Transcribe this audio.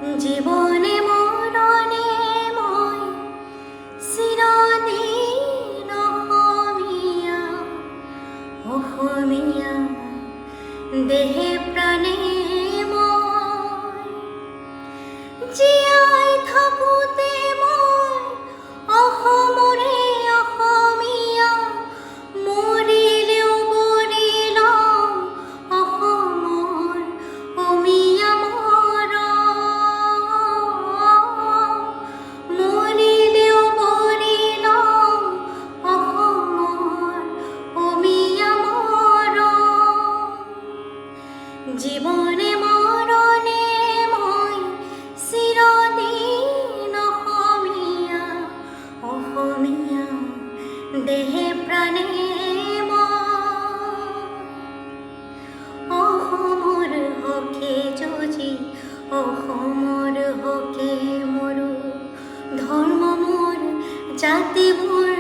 জীবনে মরণে মই চিরদিন অসমীয়া, অসমীয়া দেহে প্ৰাণে মই জীয়াই থাকোঁতে মই অসমৰে অসমীয়া, মৰিলেও বৰি লম অসমৰ অমিয়া মৰম, মৰিলেও বৰি লম অসমৰ অমিয়া মৰম। জীবনে মরণে মই চিরদিন অসমীয়া, অসমীয়া দেহে প্ৰাণে মই অসমৰ হকে যুঁজি অসমৰ হকে মৰো, ধৰ্ম মোৰ জাতি মোৰ